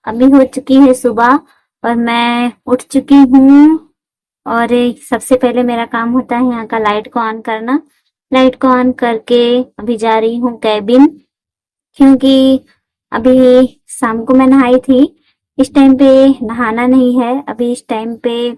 अभी हो चुकी है सुबह और मैं उठ चुकी हूँ। और सबसे पहले मेरा काम होता है यहाँ का लाइट को ऑन करना। लाइट को ऑन करके अभी जा रही हूँ कैबिन, क्योंकि अभी शाम को मैं नहाई थी। इस टाइम पे नहाना नहीं है। अभी इस टाइम पे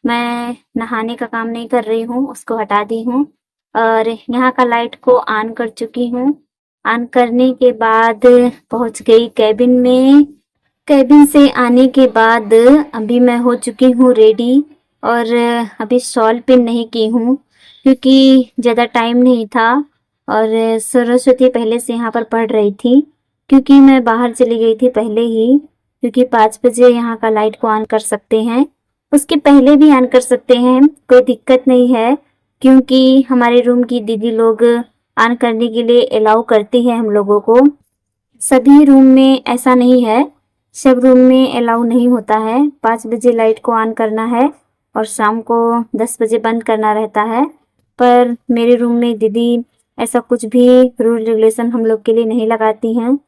मैं नहाने का काम नहीं कर रही हूँ, उसको हटा दी हूँ और यहाँ का लाइट को ऑन कर चुकी हूँ। ऑन करने के बाद पहुंच गई कैबिन में। कैबिन से आने के बाद अभी मैं हो चुकी हूँ रेडी और अभी शॉल पिन नहीं की हूँ, क्योंकि ज़्यादा टाइम नहीं था और सरस्वती पहले से यहाँ पर पढ़ रही थी। क्योंकि मैं बाहर चली गई थी पहले ही, क्योंकि 5 बजे यहाँ का लाइट को ऑन कर सकते हैं, उसके पहले भी ऑन कर सकते हैं, कोई दिक्कत नहीं है। क्योंकि हमारे रूम की दीदी लोग ऑन करने के लिए अलाउ करती है हम लोगों को। सभी रूम में ऐसा नहीं है, सब रूम में अलाउ नहीं होता है। 5 बजे लाइट को ऑन करना है और शाम को 10 बजे बंद करना रहता है। पर मेरे रूम में दीदी ऐसा कुछ भी रूल रेगुलेशन हम लोग के लिए नहीं लगाती हैं,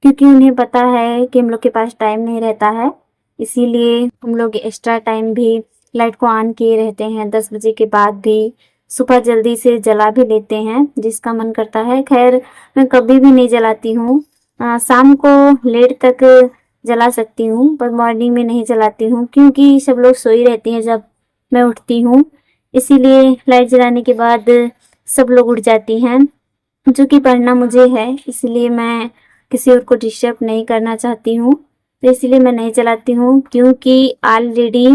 क्योंकि उन्हें पता है कि हम लोग के पास टाइम नहीं रहता है। इसीलिए हम लोग एक्स्ट्रा टाइम भी लाइट को ऑन किए रहते हैं। 10 बजे के बाद भी सुबह जल्दी से जला भी लेते हैं जिसका मन करता है। खैर मैं कभी भी नहीं जलाती हूँ। शाम को लेट तक जला सकती हूँ, पर मॉर्निंग में नहीं जलाती हूँ, क्योंकि सब लोग सोई रहती हैं जब मैं उठती हूँ। इसीलिए लाइट जलाने के बाद सब लोग उठ जाती हैं, जो कि पढ़ना मुझे है, इसलिए मैं किसी और को डिस्टर्ब नहीं करना चाहती हूँ। तो इसलिए मैं नहीं जलाती हूँ, क्योंकि ऑलरेडी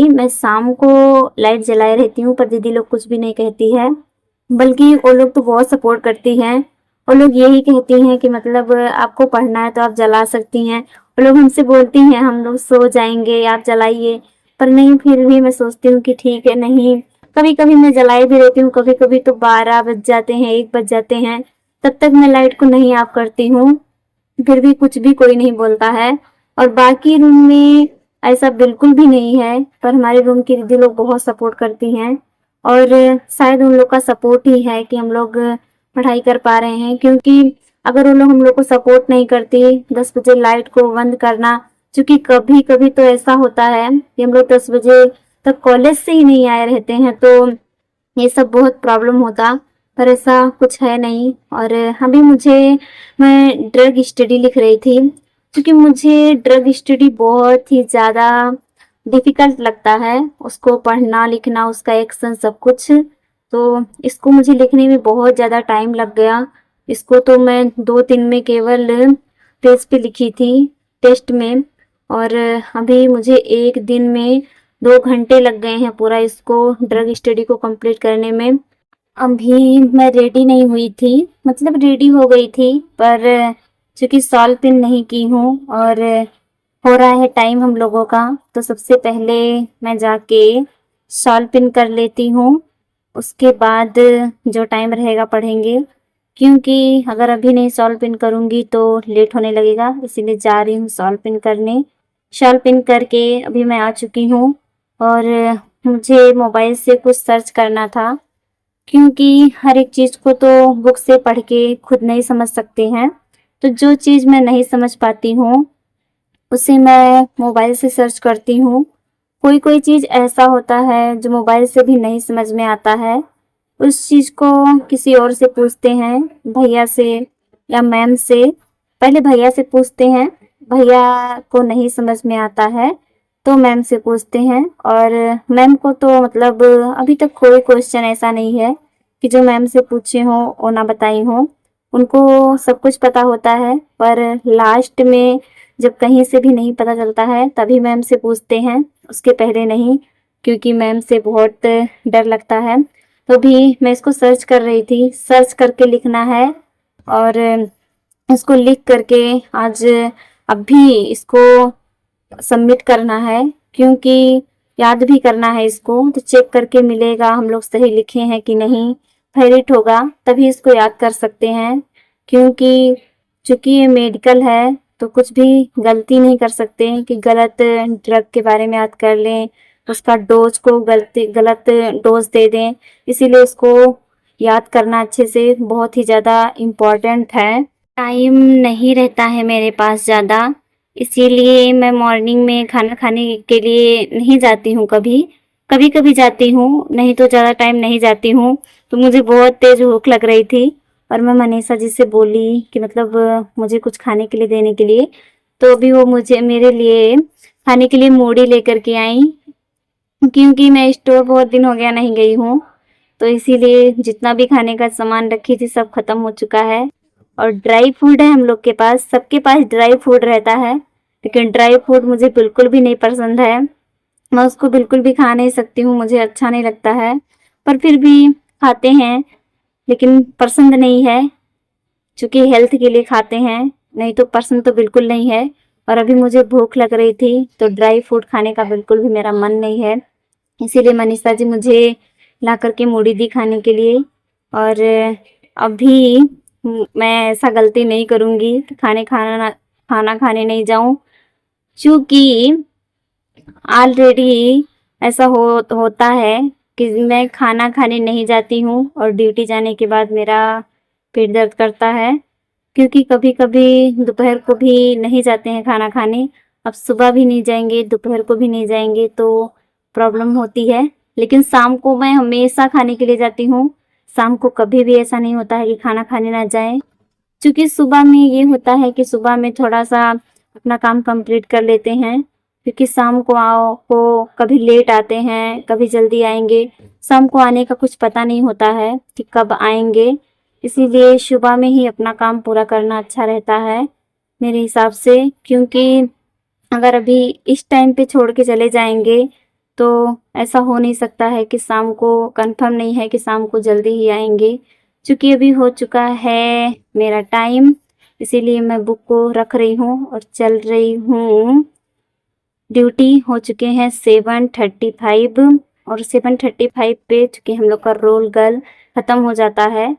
मैं शाम को लाइट जलाए रहती हूँ, पर दीदी लोग कुछ भी नहीं कहती है। बल्कि वो लोग तो बहुत सपोर्ट करती हैं। वो लोग यही कहती हैं कि मतलब आपको पढ़ना है तो आप जला सकती हैं। वो लोग हमसे बोलती हैं हम लोग सो जाएंगे, आप जलाइए। पर नहीं, फिर भी मैं सोचती हूँ कि ठीक है, नहीं, कभी कभी मैं जलाई भी रहती हूँ, कभी कभी तो 12 बज जाते हैं, 1 बज जाते हैं, तब तक मैं लाइट को नहीं ऑफ करती हूँ। फिर भी कुछ भी कोई नहीं बोलता है। और बाकी रूम में ऐसा बिल्कुल भी नहीं है, पर हमारे रूम की दीदी लोग बहुत सपोर्ट करती हैं। और शायद उन लोग का सपोर्ट ही है कि हम लोग पढ़ाई कर पा रहे हैं। क्योंकि अगर वो लोग हम लोग को सपोर्ट नहीं करती, 10 बजे लाइट को बंद करना, क्योंकि कभी कभी तो ऐसा होता है कि हम लोग 10 बजे तक कॉलेज से ही नहीं आए रहते हैं, तो ये सब बहुत प्रॉब्लम होता। पर ऐसा कुछ है नहीं। और अभी मैं ड्रग स्टडी लिख रही थी, क्योंकि मुझे ड्रग स्टडी बहुत ही ज़्यादा डिफिकल्ट लगता है, उसको पढ़ना लिखना, उसका एक्शन सब कुछ। तो इसको मुझे लिखने में बहुत ज़्यादा टाइम लग गया। इसको तो मैं 2 दिन में केवल पेज पे लिखी थी, टेस्ट में। और अभी मुझे एक दिन में 2 घंटे लग गए हैं पूरा इसको ड्रग स्टडी को कंप्लीट करने में। अभी मैं रेडी नहीं हुई थी, मतलब रेडी हो गई थी, पर चूंकि सॉल पिन नहीं की हूँ और हो रहा है टाइम हम लोगों का, तो सबसे पहले मैं जाके सॉल पिन कर लेती हूँ। उसके बाद जो टाइम रहेगा पढ़ेंगे, क्योंकि अगर अभी नहीं सॉल पिन करूँगी तो लेट होने लगेगा। इसीलिए जा रही हूँ सॉल पिन करने। सॉल पिन करके अभी मैं आ चुकी हूँ और मुझे मोबाइल से कुछ सर्च करना था, क्योंकि हर एक चीज़ को तो बुक से पढ़ के खुद नहीं समझ सकते हैं। तो जो चीज़ मैं नहीं समझ पाती हूँ उसे मैं मोबाइल से सर्च करती हूँ। कोई कोई चीज़ ऐसा होता है जो मोबाइल से भी नहीं समझ में आता है, उस चीज़ को किसी और से पूछते हैं, भैया से या मैम से। पहले भैया से पूछते हैं, भैया को नहीं समझ में आता है तो मैम से पूछते हैं। और मैम को तो मतलब अभी तक कोई क्वेश्चन ऐसा नहीं है कि जो मैम से पूछे हो और ना बताई हो। उनको सब कुछ पता होता है, पर लास्ट में जब कहीं से भी नहीं पता चलता है तभी मैम से पूछते हैं, उसके पहले नहीं, क्योंकि मैम से बहुत डर लगता है। तो भी मैं इसको सर्च कर रही थी, सर्च करके लिखना है और इसको लिख करके आज अभी इसको सबमिट करना है, क्योंकि याद भी करना है इसको। तो चेक करके मिलेगा हम लोग सही लिखे हैं कि नहीं, फेवरेट होगा तभी इसको याद कर सकते हैं। क्योंकि चूंकि ये मेडिकल है तो कुछ भी गलती नहीं कर सकते कि गलत ड्रग के बारे में याद कर लें, उसका डोज को गलत डोज दे दें। इसीलिए इसको याद करना अच्छे से बहुत ही ज़्यादा इम्पॉर्टेंट है। टाइम नहीं रहता है मेरे पास ज़्यादा, इसीलिए मैं मॉर्निंग में खाना खाने के लिए नहीं जाती हूँ कभी। कभी-कभी जाती हूँ, नहीं तो ज़्यादा टाइम नहीं जाती हूँ। तो मुझे बहुत तेज़ भूख लग रही थी और मैं मनीषा जी से बोली कि मतलब मुझे कुछ खाने के लिए देने के लिए। तो अभी वो मुझे मेरे लिए खाने के लिए मूढ़ी लेकर के आई, क्योंकि मैं स्टोर बहुत दिन हो गया नहीं गई हूँ। तो इसीलिए जितना भी खाने का सामान रखी थी सब खत्म हो चुका है। और ड्राई फूड है हम लोग के पास, सबके पास ड्राई फूड रहता है, लेकिन ड्राई फूड मुझे बिल्कुल भी नहीं पसंद है। मैं उसको बिल्कुल भी खा नहीं सकती हूँ, मुझे अच्छा नहीं लगता है, पर फिर भी खाते हैं, लेकिन पसंद नहीं है। चूंकि हेल्थ के लिए खाते हैं, नहीं तो पसंद तो बिल्कुल नहीं है। और अभी मुझे भूख लग रही थी तो ड्राई फूड खाने का बिल्कुल भी मेरा मन नहीं है। इसीलिए मनीषा जी मुझे ला करके मूढ़ी दी खाने के लिए। और अभी मैं ऐसा गलती नहीं करूँगी कि खाना खाने नहीं जाऊँ, क्योंकि ऑलरेडी ऐसा होता है कि मैं खाना खाने नहीं जाती हूँ और ड्यूटी जाने के बाद मेरा पेट दर्द करता है, क्योंकि कभी-कभी दोपहर को भी नहीं जाते हैं खाना खाने। अब सुबह भी नहीं जाएँगे, दोपहर को भी नहीं जाएँगे तो प्रॉब्लम होती है। लेकिन शाम को मैं हमेशा खाने के लिए जाती हूँ। शाम को कभी भी ऐसा नहीं होता है कि खाना खाने ना जाएँ। क्योंकि सुबह में ये होता है कि सुबह में थोड़ा-सा अपना काम कंप्लीट कर लेते हैं, क्योंकि शाम को आओ को कभी लेट आते हैं, कभी जल्दी आएँगे। शाम को आने का कुछ पता नहीं होता है कि कब आएँगे। इसीलिए सुबह में ही अपना काम पूरा करना अच्छा रहता है मेरे हिसाब से, क्योंकि अगर अभी इस टाइम पे छोड़ के चले जाएँगे तो ऐसा हो नहीं सकता है कि शाम को कंफर्म नहीं है कि शाम को जल्दी ही आएँगे। चूँकि अभी हो चुका है मेरा टाइम, इसीलिए मैं बुक को रख रही हूँ और चल रही हूँ। ड्यूटी हो चुके हैं 7:35 और 7:35 पे चूँकि हम लोग का रोल गर्ल ख़त्म हो जाता है,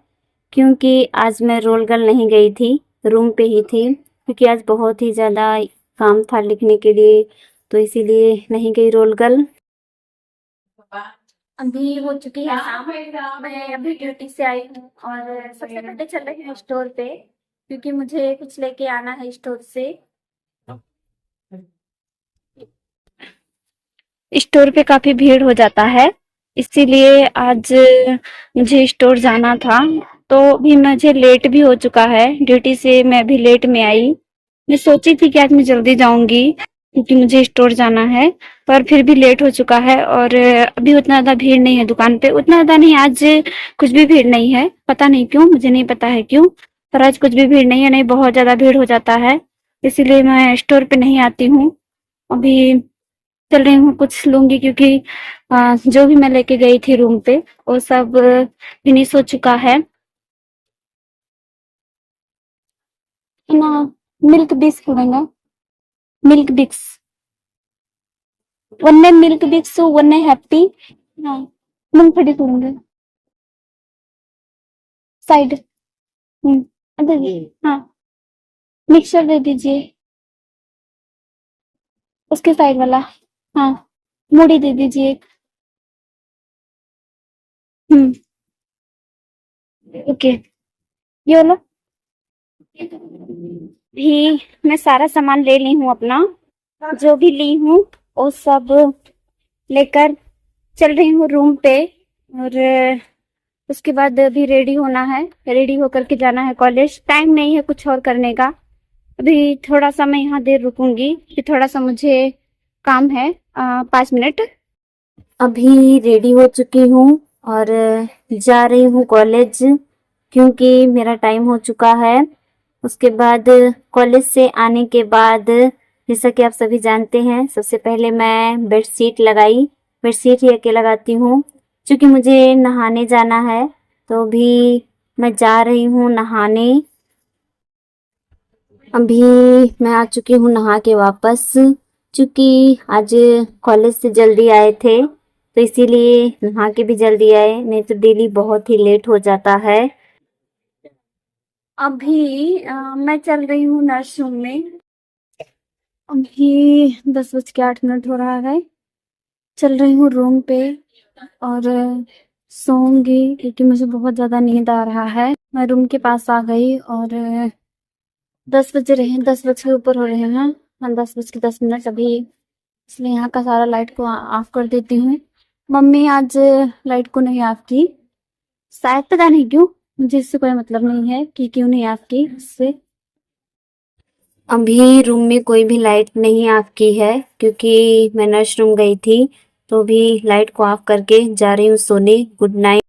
क्योंकि आज मैं रोल गर्ल नहीं गई थी, रूम पे ही थी, क्योंकि आज बहुत ही ज़्यादा काम था लिखने के लिए, तो इसीलिए नहीं गई रोल गर्ल। अभी हो चुकी है शाम, मैं अभी ड्यूटी से आई हूँ और सबसे पहले चल रही हूँ स्टोर पे, क्योंकि मुझे कुछ लेके आना है स्टोर से। स्टोर पे काफ़ी भीड़ हो जाता है, इसीलिए आज मुझे स्टोर जाना था। तो भी मुझे लेट भी हो चुका है, ड्यूटी से मैं अभी लेट में आई। मैं सोची थी कि आज मैं जल्दी जाऊँगी क्योंकि मुझे स्टोर जाना है, पर फिर भी लेट हो चुका है और अभी उतना ज़्यादा भीड़ नहीं है दुकान पे, उतना ज़्यादा नहीं, आज कुछ भी भीड़ नहीं है। पता नहीं क्यों, मुझे नहीं पता है क्यों, पर आज कुछ भी भीड़ नहीं है, नहीं बहुत ज़्यादा भीड़ हो जाता है, इसीलिए मैं स्टोर पे नहीं आती हूँ। अभी चल रही हूँ कुछ लूँगी, क्योंकि जो भी मैं लेके गई थी रूम पे वो सब फिनिश हो चुका है ना। मिल्क बिक्स ಕೊಡಂಗ मिल्क बिक्स ಒಂದೇ ಮಿಲ್ಕ್ ಬಿಕ್ಸ್ ಒಂದೇ ಹ್ಯಾಪಿ मूंगफली ಕೊಡಂಗ साइड अदे हाँ मिक्सचर दे दीजिए उसके साइड वाला। हाँ मूढ़ी दे दीजिए एक। हम्म ओके ये वाला भी मैं सारा सामान ले ली हूँ अपना, जो भी ली हूँ वो सब लेकर चल रही हूँ रूम पे। और उसके बाद अभी रेडी होना है, रेडी होकर के जाना है कॉलेज। टाइम नहीं है कुछ और करने का, अभी थोड़ा सा मैं यहाँ देर रुकूंगी कि थोड़ा सा मुझे काम है 5 मिनट। अभी रेडी हो चुकी हूँ और जा रही हूँ कॉलेज, क्योंकि मेरा टाइम हो चुका है। उसके बाद कॉलेज से आने के बाद जैसा कि आप सभी जानते हैं, सबसे पहले मैं बेडशीट लगाई, बेडशीट ही अकेले लगाती हूँ क्योंकि मुझे नहाने जाना है। तो अभी मैं जा रही हूँ नहाने। अभी मैं आ चुकी हूँ नहा के वापस, क्योंकि आज कॉलेज से जल्दी आए थे तो इसीलिए नहा के भी जल्दी आए, नहीं तो डेली बहुत ही लेट हो जाता है। अभी मैं चल रही हूँ नर्सरूम में। अभी 10:08 हो रहा है, चल रही हूँ रूम पे और सोऊंगी क्योंकि मुझे बहुत ज़्यादा नींद आ रहा है। मैं रूम के पास आ गई और 10 बज रहे हैं, 10 बज के ऊपर हो रहे हैं, 10 बज के 10 मिनट अभी, इसलिए यहाँ का सारा लाइट को ऑफ कर देती हूँ। मम्मी आज लाइट को नहीं ऑफ की, शायद पता नहीं क्यों, मुझे इससे कोई मतलब नहीं है कि क्यों नहीं ऑफ की इससे। अभी रूम में कोई भी लाइट नहीं ऑफ की है क्योंकि मैं नर्स रूम गई थी, तो अभी लाइट को ऑफ करके जा रही हूँ सोने। Good night.